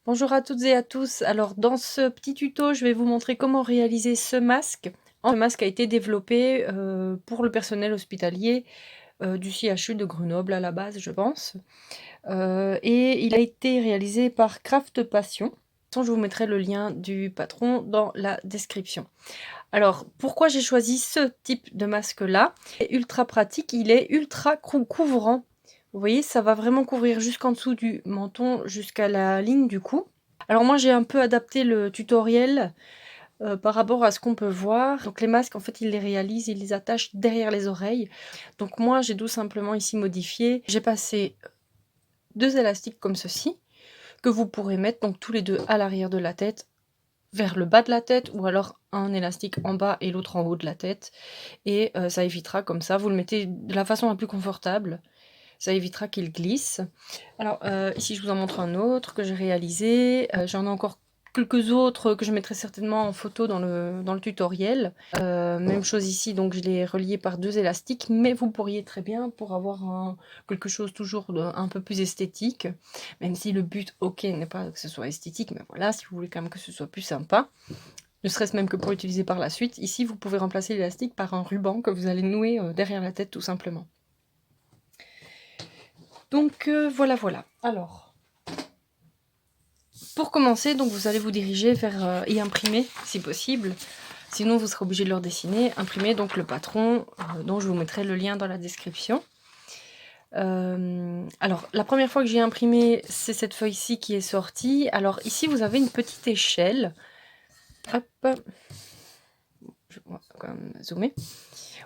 Bonjour à toutes et à tous. Alors dans ce petit tuto, je vais vous montrer comment réaliser ce masque. Ce masque a été développé pour le personnel hospitalier du CHU de Grenoble à la base, je pense. Et il a été réalisé par Craft Passion. Je vous mettrai le lien du patron dans la description. Alors, pourquoi j'ai choisi ce type de masque-là? Il est ultra pratique, il est ultra couvrant. Vous voyez, ça va vraiment couvrir jusqu'en dessous du menton, jusqu'à la ligne du cou. Alors moi, j'ai un peu adapté le tutoriel par rapport à ce qu'on peut voir. Donc les masques, en fait, ils les réalisent, ils les attachent derrière les oreilles. Donc moi, j'ai tout simplement ici modifié. J'ai passé 2 élastiques comme ceci, que vous pourrez mettre donc tous les deux à l'arrière de la tête, vers le bas de la tête, ou alors un élastique en bas et l'autre en haut de la tête. Et ça évitera comme ça, vous le mettez de la façon la plus confortable. Ça évitera qu'il glisse. Alors ici je vous en montre un autre que j'ai réalisé. J'en ai encore quelques autres que je mettrai certainement en photo dans le tutoriel. Même chose ici, donc je l'ai relié par 2 élastiques, mais vous pourriez très bien, pour avoir quelque chose toujours un peu plus esthétique, même si le but, ok, n'est pas que ce soit esthétique, mais voilà, si vous voulez quand même que ce soit plus sympa, ne serait-ce même que pour l'utiliser par la suite, ici vous pouvez remplacer l'élastique par un ruban que vous allez nouer derrière la tête tout simplement. Donc voilà. Alors, pour commencer, donc vous allez vous diriger vers et imprimer si possible. Sinon, vous serez obligé de le redessiner. Imprimer donc le patron, dont je vous mettrai le lien dans la description. Alors, la première fois que j'ai imprimé, c'est cette feuille-ci qui est sortie. Alors ici, vous avez une petite échelle. Hop, je vais quand même zoomer.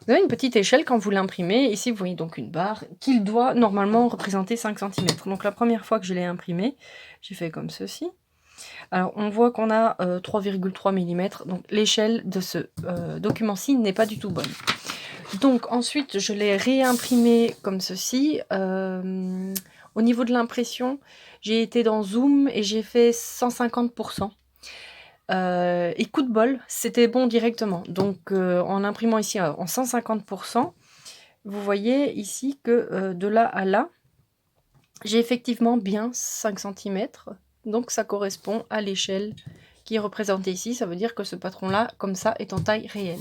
Vous avez une petite échelle quand vous l'imprimez. Ici, vous voyez donc une barre qui doit normalement représenter 5 cm. Donc la première fois que je l'ai imprimé, j'ai fait comme ceci. Alors on voit qu'on a 3,3 mm, donc l'échelle de ce document-ci n'est pas du tout bonne. Donc ensuite, je l'ai réimprimé comme ceci. Au niveau de l'impression, j'ai été dans Zoom et j'ai fait 150%. Et coup de bol, c'était bon directement. Donc en imprimant ici en 150%, vous voyez ici que de là à là, j'ai effectivement bien 5 cm. Donc ça correspond à l'échelle qui est représentée ici. Ça veut dire que ce patron-là, comme ça, est en taille réelle.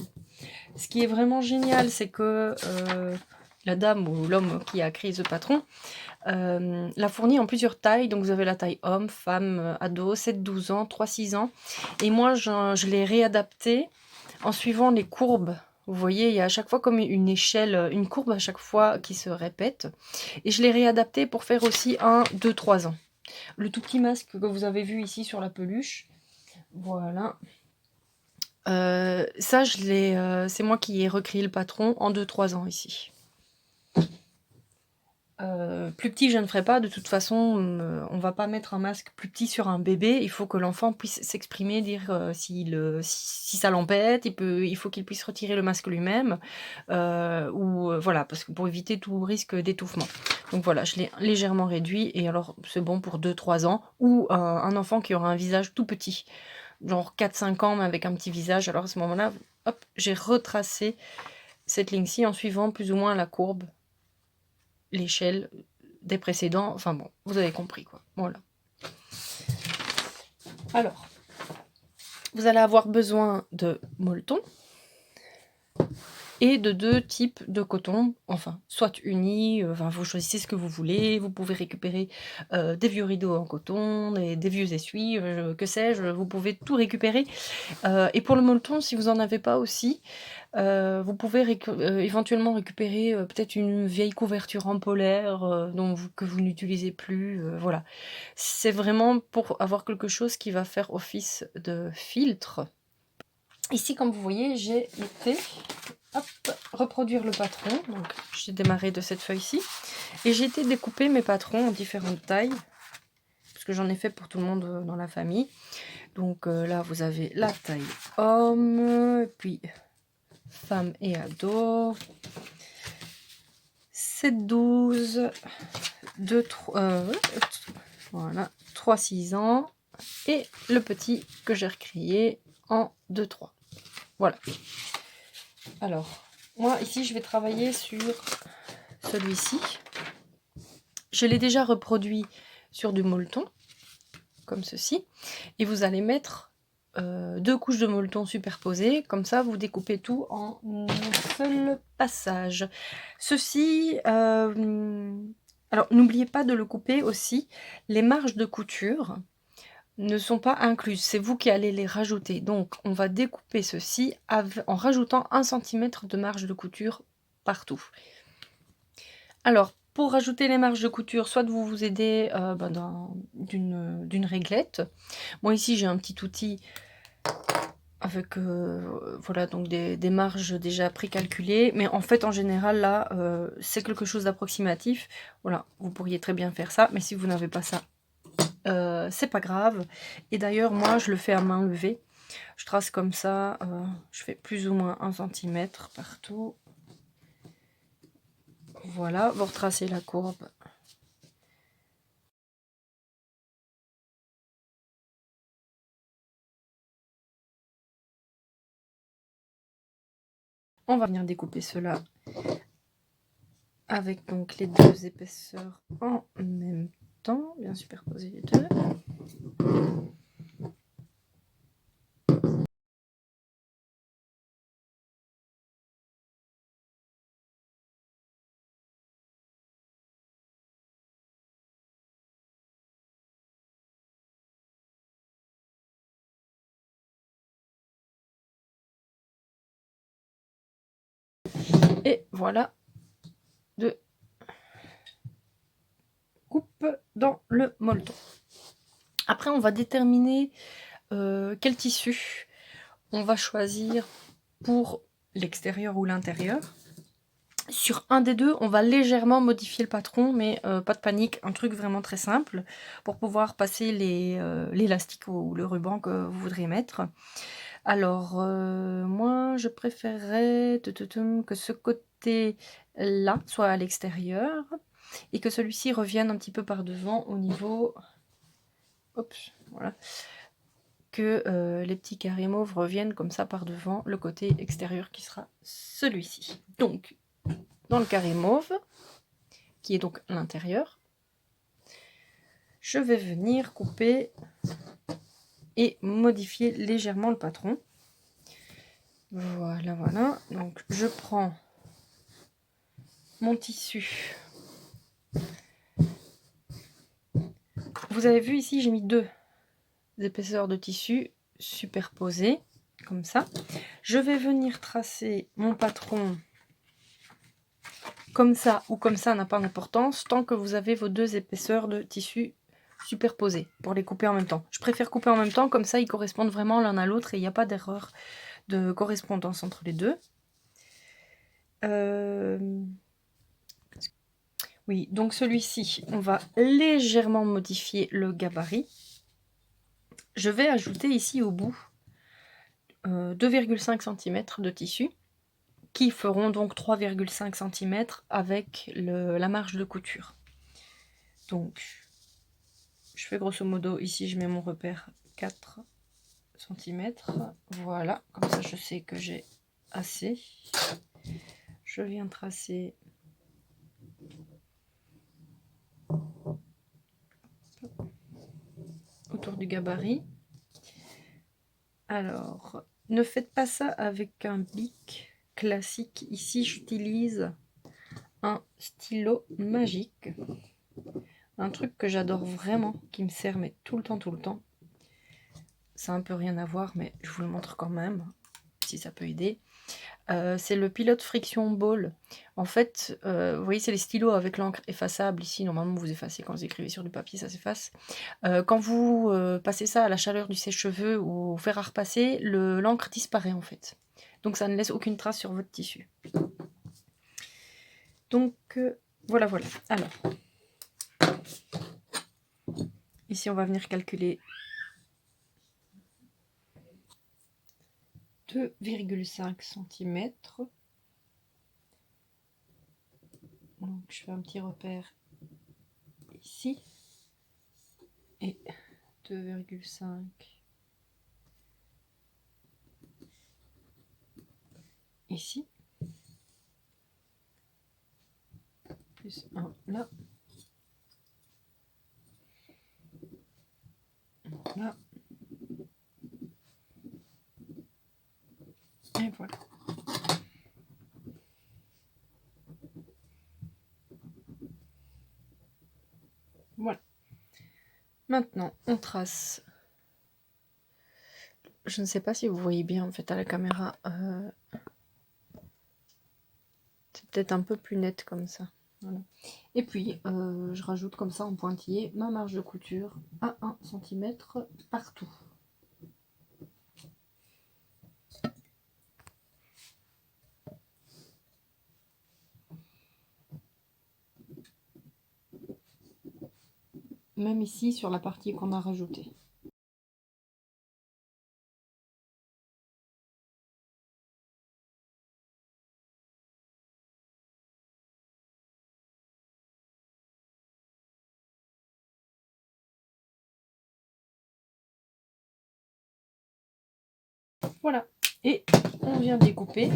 Ce qui est vraiment génial, c'est que la dame ou l'homme qui a créé ce patron l'a fourni en plusieurs tailles. Donc vous avez la taille homme, femme, ado, 7-12 ans, 3-6 ans. Et moi, je l'ai réadapté en suivant les courbes. Vous voyez, il y a à chaque fois comme une échelle, une courbe à chaque fois qui se répète. Et je l'ai réadapté pour faire aussi 1, 2, 3 ans. Le tout petit masque que vous avez vu ici sur la peluche. Voilà. Ça, c'est moi qui ai recréé le patron en 2-3 ans ici. Plus petit, je ne ferai pas. De toute façon, on va pas mettre un masque plus petit sur un bébé. Il faut que l'enfant puisse s'exprimer, dire si ça l'embête. Il faut qu'il puisse retirer le masque lui-même. Voilà, parce que pour éviter tout risque d'étouffement. Donc voilà, je l'ai légèrement réduit. Et alors, c'est bon pour 2-3 ans. Ou un enfant qui aura un visage tout petit. Genre 4-5 ans, mais avec un petit visage. Alors à ce moment-là, hop, j'ai retracé cette ligne-ci en suivant plus ou moins la courbe, l'échelle des précédents. Enfin bon, vous avez compris quoi. Voilà. Alors, vous allez avoir besoin de molleton et de 2 types de coton, enfin, soit unis, vous choisissez ce que vous voulez, vous pouvez récupérer des vieux rideaux en coton, des vieux essuies, que sais-je, vous pouvez tout récupérer. Et pour le molleton, si vous n'en avez pas aussi, vous pouvez éventuellement récupérer peut-être une vieille couverture en polaire que vous n'utilisez plus. Voilà. C'est vraiment pour avoir quelque chose qui va faire office de filtre. Ici, comme vous voyez, j'ai été reproduire le patron. Donc, j'ai démarré de cette feuille-ci. Et j'ai été découper mes patrons en différentes tailles, parce que j'en ai fait pour tout le monde dans la famille. Donc là, vous avez la taille homme, puis femme et ado, 7-12, 3-6 ans, et le petit que j'ai recréé en 2-3. Voilà. Alors, moi ici, je vais travailler sur celui-ci. Je l'ai déjà reproduit sur du molleton. comme ceci, et vous allez mettre 2 couches de molleton superposées, comme ça vous découpez tout en un seul passage. Ceci, alors n'oubliez pas de le couper aussi, les marges de couture ne sont pas incluses, c'est vous qui allez les rajouter. Donc on va découper ceci en rajoutant 1 centimètre de marge de couture partout. Alors, pour rajouter les marges de couture, soit vous vous aidez d'une réglette. Moi ici j'ai un petit outil avec voilà, donc des marges déjà précalculées, mais en fait en général là c'est quelque chose d'approximatif. Voilà, vous pourriez très bien faire ça, mais si vous n'avez pas ça, c'est pas grave. Et d'ailleurs moi je le fais à main levée, je trace comme ça, je fais plus ou moins 1 centimètre partout. Voilà, vous retracez la courbe. On va venir découper cela avec donc les deux épaisseurs en même temps, bien superposer les deux. Et voilà, de coupe dans le molleton. Après, on va déterminer quel tissu on va choisir pour l'extérieur ou l'intérieur. Sur un des deux, on va légèrement modifier le patron, mais pas de panique, un truc vraiment très simple pour pouvoir passer l'élastique ou le ruban que vous voudriez mettre. Alors, moi, je préférerais que ce côté-là soit à l'extérieur et que celui-ci revienne un petit peu par devant au niveau... Hop, voilà. Que les petits carrés mauves reviennent comme ça par devant, le côté extérieur qui sera celui-ci. Donc, dans le carré mauve, qui est donc l'intérieur, je vais venir couper et modifier légèrement le patron. Voilà, voilà. Donc, je prends mon tissu. Vous avez vu ici, j'ai mis 2 épaisseurs de tissu superposées, comme ça. Je vais venir tracer mon patron comme ça ou comme ça, n'a pas d'importance, tant que vous avez vos 2 épaisseurs de tissu superposées, pour les couper en même temps. Je préfère couper en même temps, comme ça ils correspondent vraiment l'un à l'autre et il n'y a pas d'erreur de correspondance entre les deux. Oui, donc celui-ci, on va légèrement modifier le gabarit. Je vais ajouter ici au bout 2,5 cm de tissu, qui feront donc 3,5 cm avec la marge de couture. Donc, je fais grosso modo, ici je mets mon repère 4 cm. Voilà, comme ça je sais que j'ai assez. Je viens tracer autour du gabarit. Alors, ne faites pas ça avec un bic classique. Ici, j'utilise un stylo magique. Un truc que j'adore vraiment, qui me sert mais tout le temps, tout le temps. Ça a un peu rien à voir, mais je vous le montre quand même, si ça peut aider. C'est le Pilote Friction Ball. En fait, vous voyez, c'est les stylos avec l'encre effaçable. Ici, normalement, vous effacez quand vous écrivez sur du papier, ça s'efface. Quand vous passez ça à la chaleur du sèche-cheveux ou au fer à repasser, l'encre disparaît en fait. Donc ça ne laisse aucune trace sur votre tissu. Donc voilà, voilà. Alors, ici, on va venir calculer 2,5 cm. Donc je fais un petit repère ici et 2,5 ici, plus 1 là, Voilà. Et voilà. Voilà. Maintenant, on trace. Je ne sais pas si vous voyez bien en fait à la caméra. C'est peut-être un peu plus net comme ça. Voilà. Et puis, je rajoute comme ça en pointillé ma marge de couture à 1 cm partout. Même ici sur la partie qu'on a rajoutée. Voilà, et on vient découper.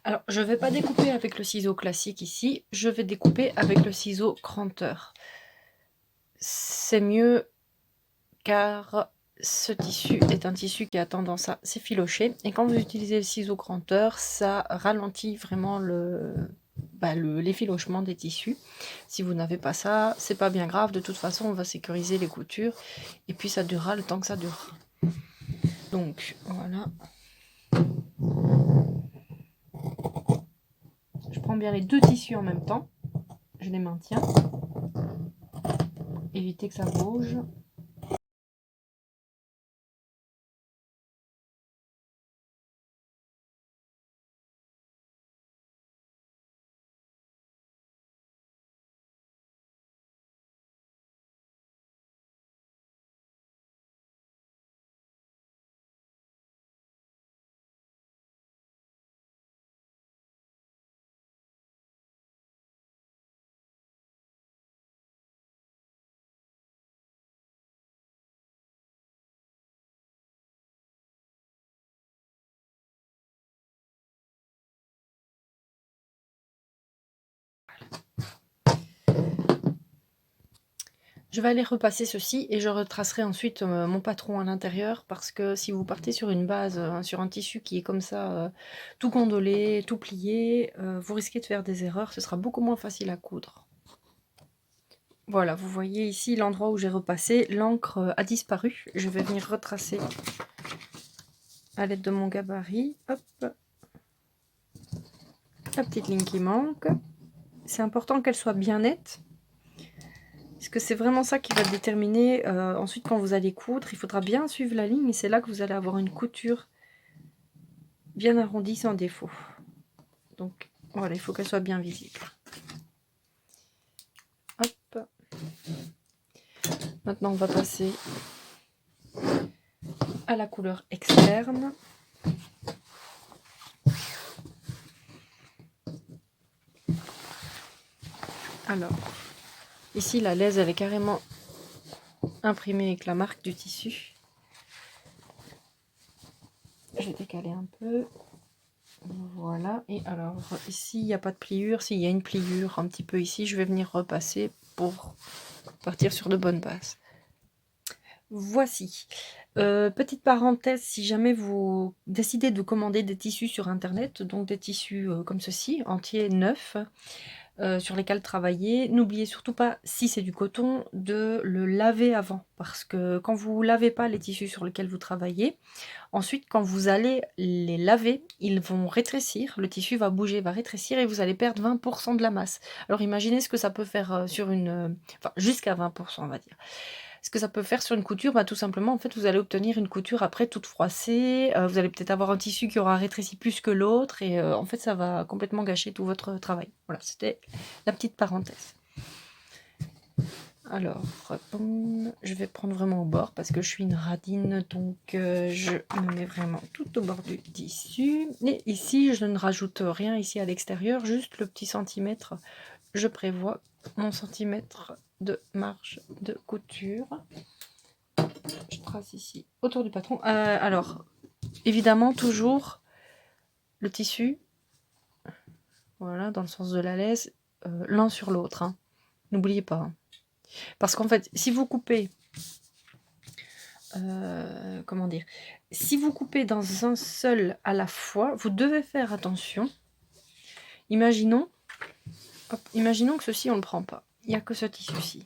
Alors, je ne vais pas découper avec le ciseau classique ici, je vais découper avec le ciseau cranteur. C'est mieux car ce tissu est un tissu qui a tendance à s'effilocher. Et quand vous utilisez le ciseau cranteur, ça ralentit vraiment l'effilochement des tissus. Si vous n'avez pas ça, c'est pas bien grave. De toute façon, on va sécuriser les coutures. Et puis ça durera le temps que ça durera. Donc, voilà. Je prends bien les deux tissus en même temps. Je les maintiens. Éviter que ça bouge. Je vais aller repasser ceci et je retracerai ensuite mon patron à l'intérieur parce que si vous partez sur une base, sur un tissu qui est comme ça, tout gondolé, tout plié, vous risquez de faire des erreurs, ce sera beaucoup moins facile à coudre. Voilà, vous voyez ici l'endroit où j'ai repassé, l'encre a disparu. Je vais venir retracer à l'aide de mon gabarit. Hop, la petite ligne qui manque. C'est important qu'elle soit bien nette. Parce que c'est vraiment ça qui va déterminer ensuite quand vous allez coudre. Il faudra bien suivre la ligne et c'est là que vous allez avoir une couture bien arrondie sans défaut. Donc voilà, il faut qu'elle soit bien visible. Hop. Maintenant on va passer à la couleur externe. Alors, ici la laise elle est carrément imprimée avec la marque du tissu. Je vais décaler un peu. Voilà, et alors ici il n'y a pas de pliure, s'il y a une pliure un petit peu ici, je vais venir repasser pour partir sur de bonnes bases. Voici. Petite parenthèse, si jamais vous décidez de commander des tissus sur internet, donc des tissus comme ceci, entiers, neufs, sur lesquels travailler, n'oubliez surtout pas, si c'est du coton, de le laver avant. Parce que quand vous ne lavez pas les tissus sur lesquels vous travaillez, ensuite quand vous allez les laver, ils vont rétrécir, le tissu va bouger, va rétrécir et vous allez perdre 20% de la masse. Alors imaginez ce que ça peut faire sur une... enfin jusqu'à 20% on va dire. Ce que ça peut faire sur une couture, bah, tout simplement, en fait, vous allez obtenir une couture après toute froissée. Vous allez peut-être avoir un tissu qui aura rétréci plus que l'autre. Et en fait, ça va complètement gâcher tout votre travail. Voilà, c'était la petite parenthèse. Alors, je vais prendre vraiment au bord parce que je suis une radine. Donc, je me mets vraiment tout au bord du tissu. Et ici, je ne rajoute rien ici à l'extérieur. Juste le petit centimètre. Je prévois mon centimètre de marge de couture. Je trace ici autour du patron. Alors, évidemment, toujours le tissu, voilà, dans le sens de la laisse, l'un sur l'autre. Hein. N'oubliez pas. Hein. Parce qu'en fait, si vous coupez comment dire? Si vous coupez dans un seul à la fois, vous devez faire attention. Imaginons, hop, imaginons que ceci, on ne le prend pas. Il n'y a que ce tissu-ci.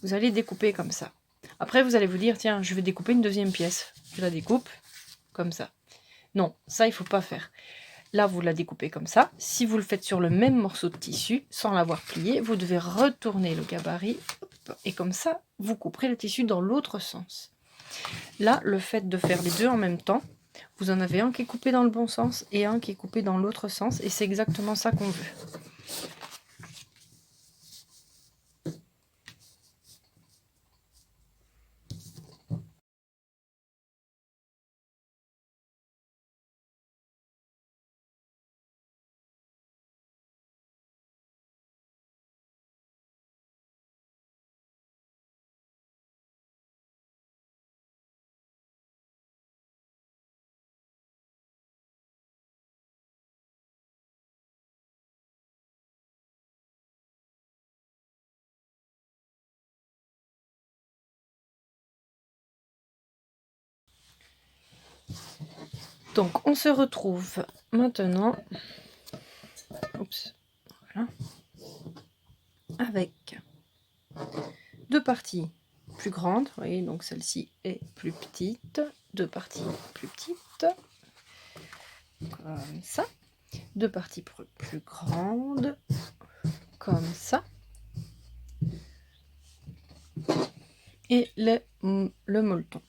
Vous allez découper comme ça. Après, vous allez vous dire, tiens, je vais découper une deuxième pièce. Je la découpe comme ça. Non, ça, il ne faut pas faire. Là, vous la découpez comme ça. Si vous le faites sur le même morceau de tissu, sans l'avoir plié, vous devez retourner le gabarit. Hop, et comme ça, vous couperez le tissu dans l'autre sens. Là, le fait de faire les deux en même temps, vous en avez un qui est coupé dans le bon sens et un qui est coupé dans l'autre sens. Et c'est exactement ça qu'on veut. Donc, on se retrouve maintenant, oups, voilà, avec deux parties plus grandes. Vous voyez, donc celle-ci est plus petite, deux parties plus petites, comme ça, deux parties plus grandes, comme ça, et le molleton.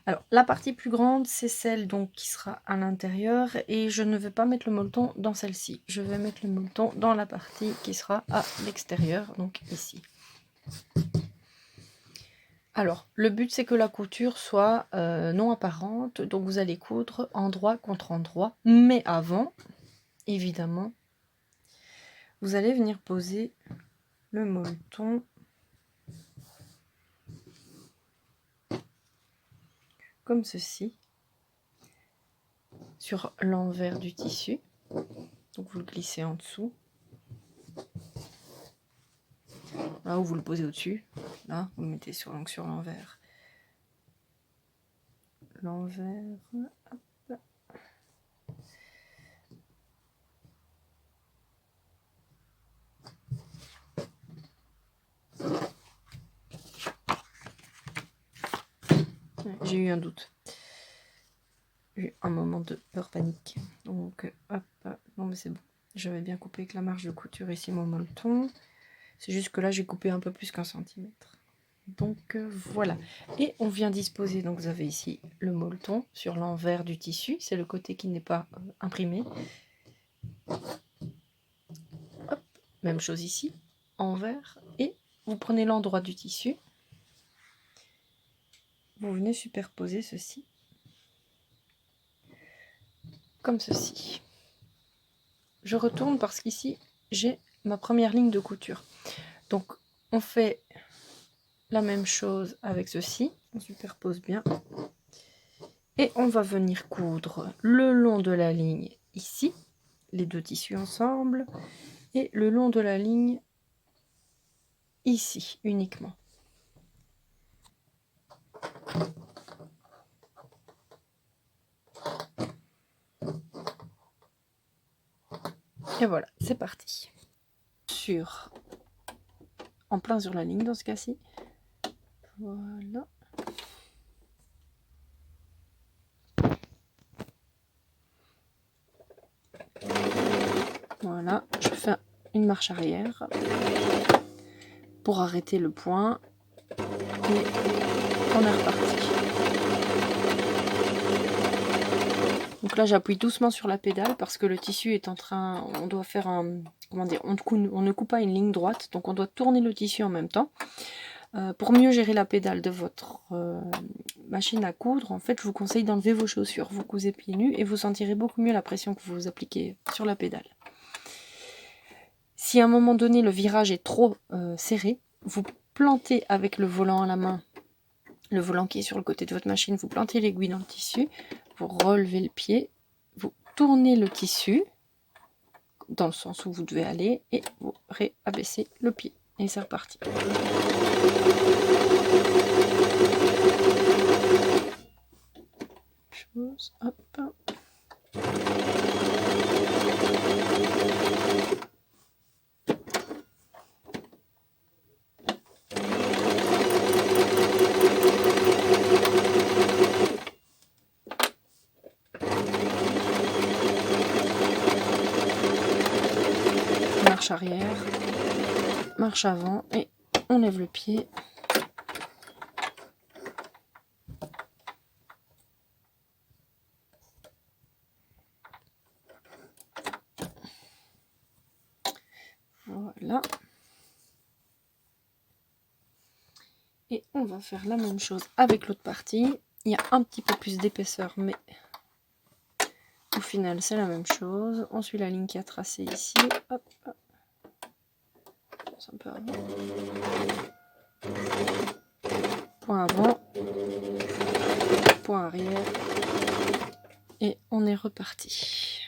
Alors, la partie plus grande, c'est celle donc qui sera à l'intérieur et je ne vais pas mettre le molleton dans celle-ci. Je vais mettre le molleton dans la partie qui sera à l'extérieur, donc ici. Alors, le but, c'est que la couture soit non apparente, donc vous allez coudre endroit contre endroit, mais avant, évidemment, vous allez venir poser le molleton comme ceci, sur l'envers du tissu. Donc vous le glissez en dessous. Là où vous le posez au-dessus. Là, vous le mettez sur l'envers. L'envers. Hop. J'ai eu un doute. J'ai eu un moment de peur panique. Donc, hop. Non, mais c'est bon. J'avais bien coupé avec la marge de couture ici mon molleton. C'est juste que là, j'ai coupé un peu plus qu'1 centimètre. Donc, voilà. Et on vient disposer, donc vous avez ici le molleton sur l'envers du tissu. C'est le côté qui n'est pas imprimé. Hop. Même chose ici, envers. Et vous prenez l'endroit du tissu. Vous venez superposer ceci. Comme ceci. Je retourne parce qu'ici, j'ai ma première ligne de couture. Donc, on fait la même chose avec ceci. On superpose bien. Et on va venir coudre le long de la ligne ici, les deux tissus ensemble, et le long de la ligne ici uniquement. Et voilà, c'est parti. En plein sur la ligne dans ce cas-ci. Voilà. Voilà, je fais une marche arrière pour arrêter le point et on est reparti. Donc là, j'appuie doucement sur la pédale parce que le tissu est en train, on doit faire un, comment dire, on ne coupe pas une ligne droite, donc on doit tourner le tissu en même temps. Pour mieux gérer la pédale de votre machine à coudre, en fait, je vous conseille d'enlever vos chaussures. Vous cousez pieds nus et vous sentirez beaucoup mieux la pression que vous appliquez sur la pédale. Si à un moment donné le virage est trop serré, vous plantez avec le volant à la main, le volant qui est sur le côté de votre machine, vous plantez l'aiguille dans le tissu, vous relevez le pied, vous tournez le tissu dans le sens où vous devez aller et vous réabaissez le pied. Et c'est reparti. Hop. Marche arrière, marche avant et on lève le pied. Voilà. Et on va faire la même chose avec l'autre partie. Il y a un petit peu plus d'épaisseur, mais au final c'est la même chose. On suit la ligne qui a tracé ici. Hop, hop. Un peu avant. Point avant, point arrière, et on est reparti.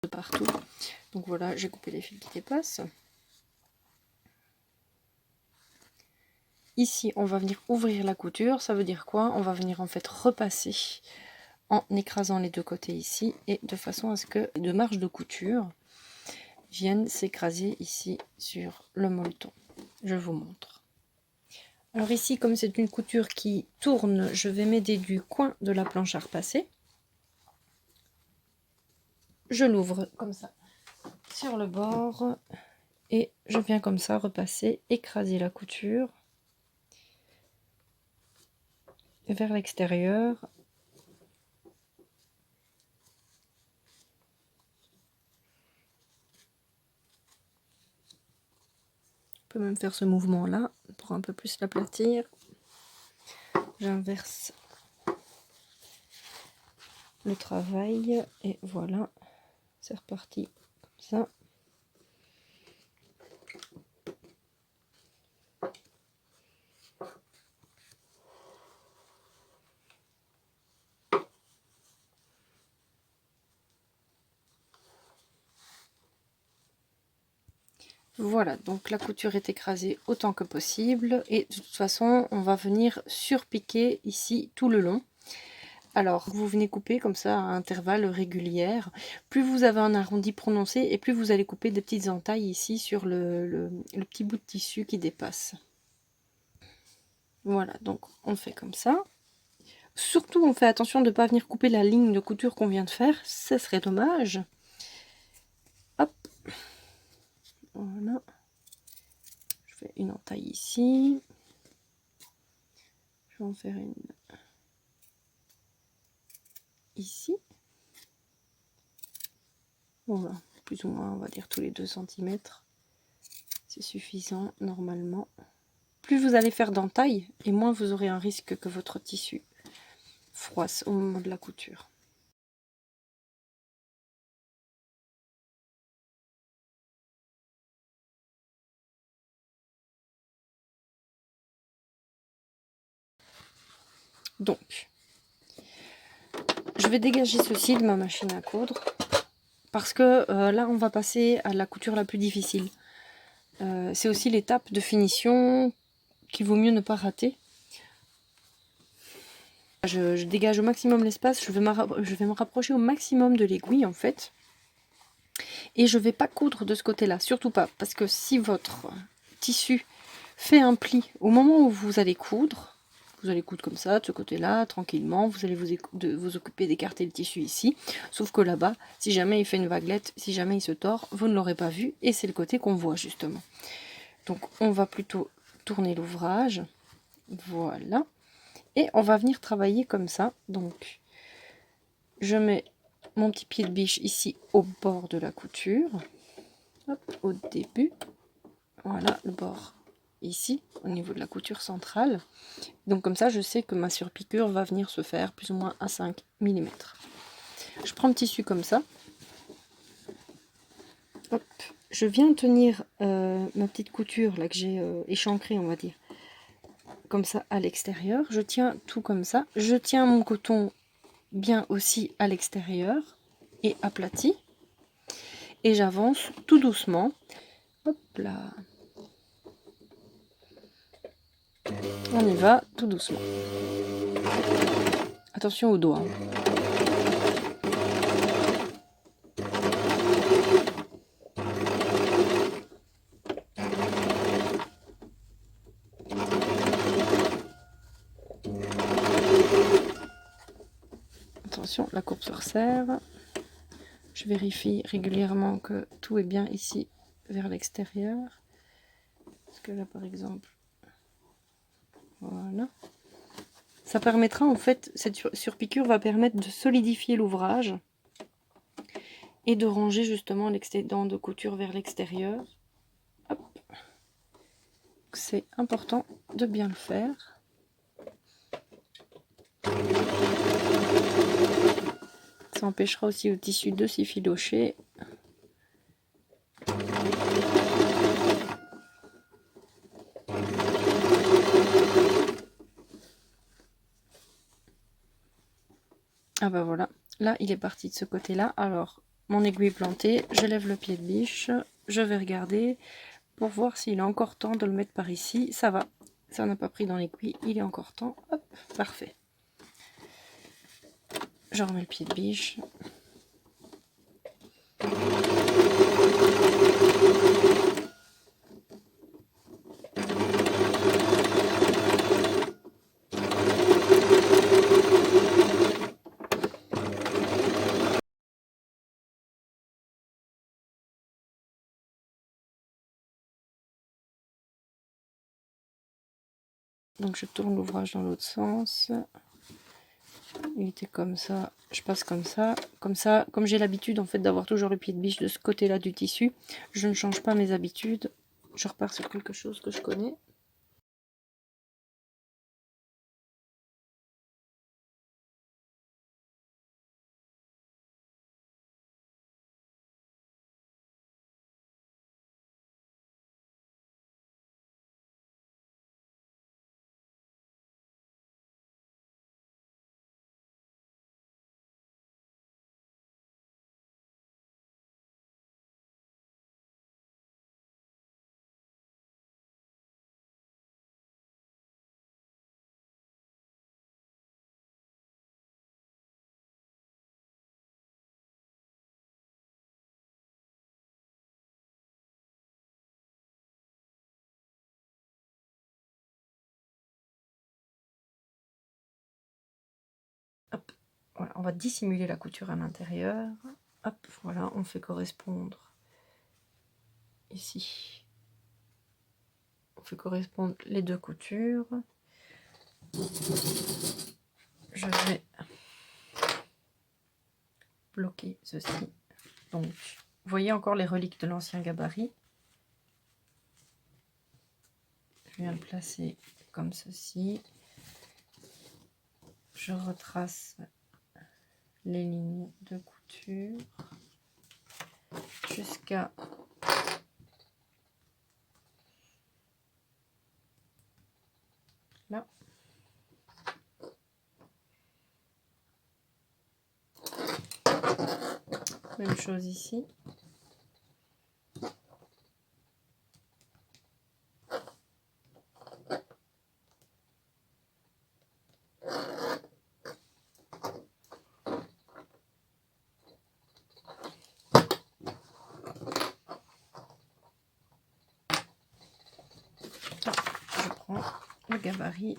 De partout. Donc voilà, j'ai coupé les fils qui dépassent. Ici, on va venir ouvrir la couture. Ça veut dire quoi? On va venir en fait repasser en écrasant les deux côtés ici et de façon à ce que les deux marges de couture viennent s'écraser ici sur le molleton. Je vous montre. Alors ici, comme c'est une couture qui tourne, je vais m'aider du coin de la planche à repasser. Je l'ouvre comme ça sur le bord et je viens comme ça repasser, écraser la couture vers l'extérieur. On peut même faire ce mouvement là pour un peu plus l'aplatir. J'inverse le travail et voilà, c'est reparti comme ça. Voilà, donc la couture est écrasée autant que possible et de toute façon on va venir surpiquer ici tout le long. Alors vous venez couper comme ça à intervalles réguliers. Plus vous avez un arrondi prononcé et plus vous allez couper des petites entailles ici sur le petit bout de tissu qui dépasse. Voilà, donc on fait comme ça. Surtout on fait attention de ne pas venir couper la ligne de couture qu'on vient de faire, ce serait dommage. Hop, voilà. Je fais une entaille ici. Je vais en faire une ici. Voilà, plus ou moins on va dire tous les 2 cm. C'est suffisant normalement. Plus vous allez faire d'entaille et moins vous aurez un risque que votre tissu froisse au moment de la couture. Donc, je vais dégager ceci de ma machine à coudre parce que là on va passer à la couture la plus difficile. C'est aussi l'étape de finition qu'il vaut mieux ne pas rater. Je dégage au maximum l'espace, je vais me rapprocher au maximum de l'aiguille en fait. Et je ne vais pas coudre de ce côté-là, surtout pas, parce que si votre tissu fait un pli au moment où vous allez coudre comme ça, de ce côté-là, tranquillement, vous allez vous occuper d'écarter le tissu ici, sauf que là-bas, si jamais il fait une vaguelette, si jamais il se tord, vous ne l'aurez pas vu, et c'est le côté qu'on voit justement. Donc on va plutôt tourner l'ouvrage, voilà, et on va venir travailler comme ça, donc Je mets mon petit pied de biche ici au bord de la couture. Hop, au début. Voilà, le bord ici, au niveau de la couture centrale. Donc comme ça, je sais que ma surpiqûre va venir se faire plus ou moins à 5 mm. Je prends le tissu comme ça. Hop, je viens tenir ma petite couture là que j'ai échancrée, on va dire, comme ça à l'extérieur. Je tiens tout comme ça. Je tiens mon coton bien aussi à l'extérieur et aplati. Et j'avance tout doucement. Hop là. On y va tout doucement. Attention aux doigts. Attention, la courbe se resserre. Je vérifie régulièrement que tout est bien ici vers l'extérieur. Parce que là, par exemple, voilà. Ça permettra en fait, cette surpiqûre va permettre de solidifier l'ouvrage et de ranger justement l'excédent de couture vers l'extérieur. C'est important de bien le faire. Ça empêchera aussi au tissu de s'effilocher. Ah bah voilà, là il est parti de ce côté-là. Alors, mon aiguille plantée, je lève le pied de biche, je vais regarder pour voir s'il est encore temps de le mettre par ici. Ça va, ça n'a pas pris dans l'aiguille, il est encore temps. Hop, parfait. Je remets le pied de biche. Donc je tourne l'ouvrage dans l'autre sens. Il était comme ça, je passe comme ça, comme j'ai l'habitude en fait d'avoir toujours le pied de biche de ce côté-là du tissu, je ne change pas mes habitudes, je repars sur quelque chose que je connais. Hop, voilà, on va dissimuler la couture à l'intérieur. Hop, voilà, on fait correspondre ici. On fait correspondre les deux coutures. Je vais bloquer ceci. Donc, vous voyez encore les reliques de l'ancien gabarit. Je viens le placer comme ceci. Je retrace les lignes de couture jusqu'à là. Même chose ici. Je prends le gabarit,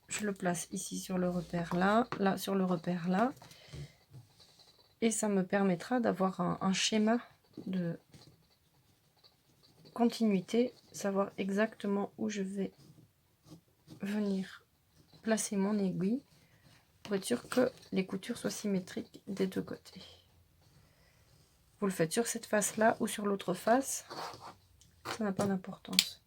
je le place ici sur le repère là, là sur le repère là, et ça me permettra d'avoir un schéma de continuité, savoir exactement où je vais venir placer mon aiguille pour être sûr que les coutures soient symétriques des deux côtés. Vous le faites sur cette face-là ou sur l'autre face, ça n'a pas d'importance.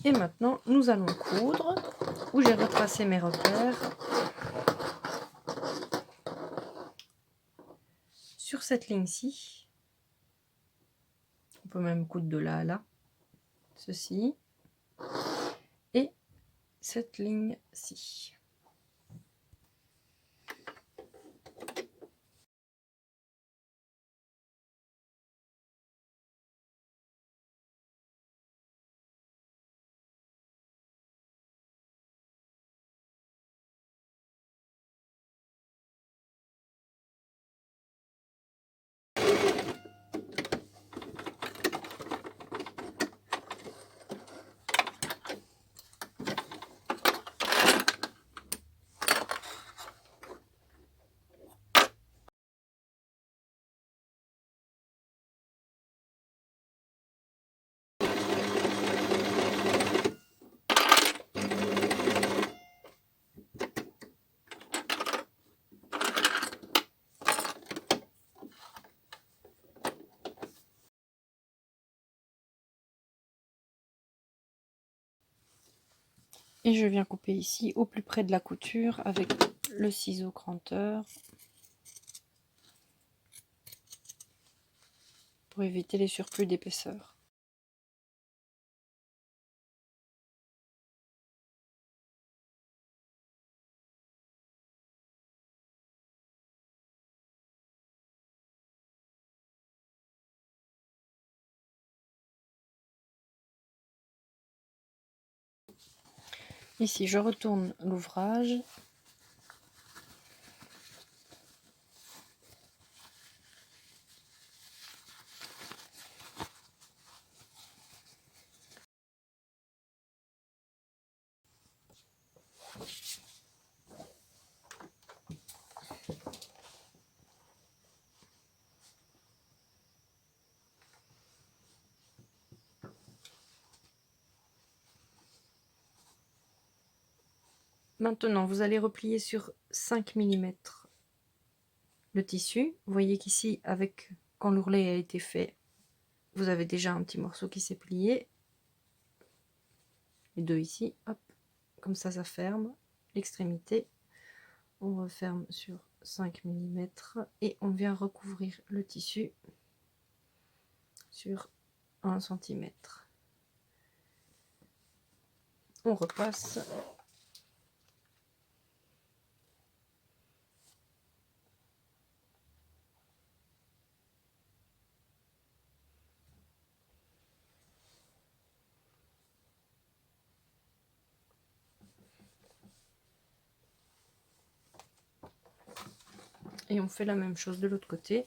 Et maintenant, nous allons coudre, où j'ai retracé mes repères sur cette ligne-ci. On peut même coudre de là à là, ceci, et cette ligne-ci. Et je viens couper ici au plus près de la couture avec le ciseau cranteur pour éviter les surplus d'épaisseur. Ici, je retourne l'ouvrage. Maintenant, vous allez replier sur 5 mm le tissu. Vous voyez qu'ici, quand l'ourlet a été fait, vous avez déjà un petit morceau qui s'est plié. Les deux ici, hop, comme ça ferme l'extrémité. On referme sur 5 mm et on vient recouvrir le tissu sur 1 cm. On repasse. Et on fait la même chose de l'autre côté.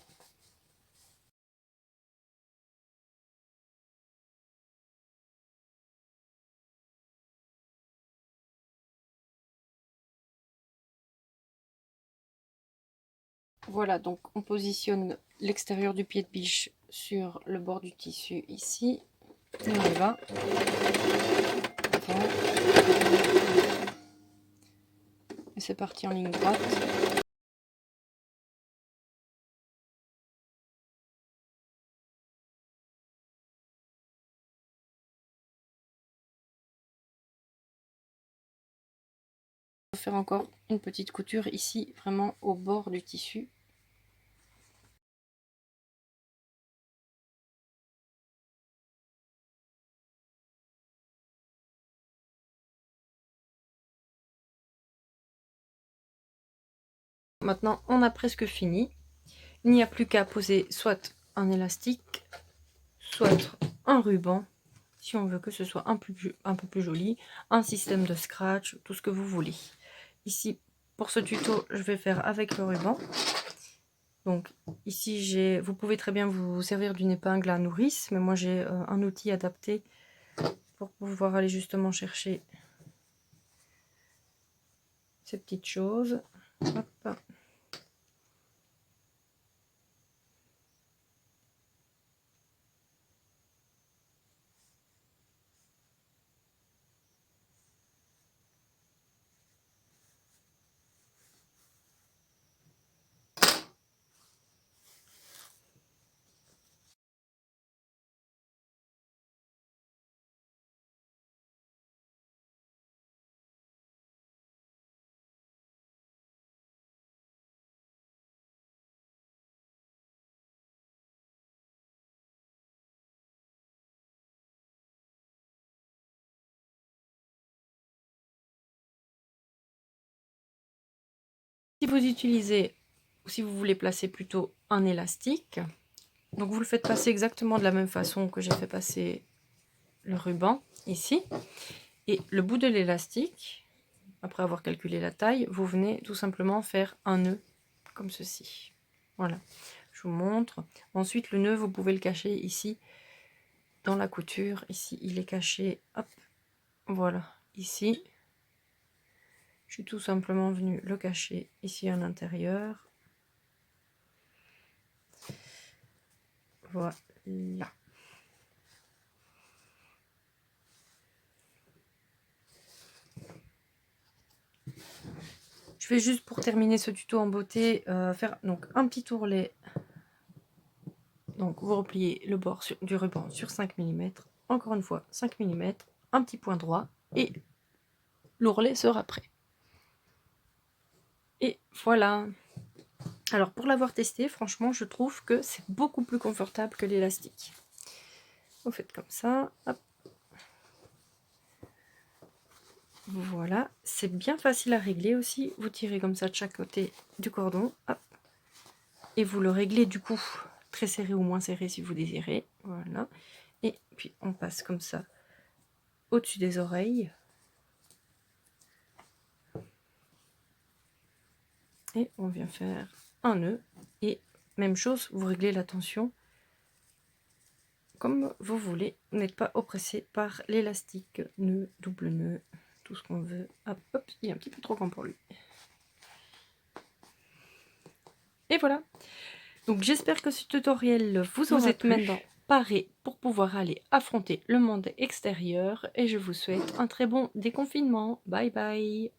Voilà, donc on positionne l'extérieur du pied de biche sur le bord du tissu ici. Et on y va. Voilà. Et c'est parti en ligne droite. On va faire encore une petite couture ici, vraiment au bord du tissu. Maintenant, on a presque fini. Il n'y a plus qu'à poser soit un élastique, soit un ruban, si on veut que ce soit un peu plus joli, un système de scratch, tout ce que vous voulez. Ici, pour ce tuto, je vais faire avec le ruban. Donc ici, vous pouvez très bien vous servir d'une épingle à nourrice, mais moi j'ai un outil adapté pour pouvoir aller justement chercher ces petites choses. Hop. Si vous utilisez, ou si vous voulez placer plutôt un élastique, donc vous le faites passer exactement de la même façon que j'ai fait passer le ruban ici. Et le bout de l'élastique, après avoir calculé la taille, vous venez tout simplement faire un nœud comme ceci. Voilà, je vous montre. Ensuite, le nœud, vous pouvez le cacher ici dans la couture. Ici, il est caché. Hop, voilà, ici. Je suis tout simplement venue le cacher ici à l'intérieur. Voilà. Je vais juste, pour terminer ce tuto en beauté, faire donc un petit ourlet. Donc vous repliez le bord du ruban sur 5 mm. Encore une fois 5 mm, un petit point droit et l'ourlet sera prêt. Et voilà. Alors pour l'avoir testé, franchement je trouve que c'est beaucoup plus confortable que l'élastique. Vous faites comme ça, hop. Voilà, c'est bien facile à régler aussi. Vous tirez comme ça de chaque côté du cordon, hop. Et vous le réglez du coup très serré ou moins serré si vous désirez. Voilà. Et puis on passe comme ça au-dessus des oreilles. Et on vient faire un nœud. Et même chose, vous réglez la tension comme vous voulez. Vous n'êtes pas oppressé par l'élastique, nœud, double nœud, tout ce qu'on veut. Hop, hop, il est un petit peu trop grand pour lui. Et voilà. Donc j'espère que ce tutoriel vous aura plu. Maintenant paré pour pouvoir aller affronter le monde extérieur et je vous souhaite un très bon déconfinement. Bye bye.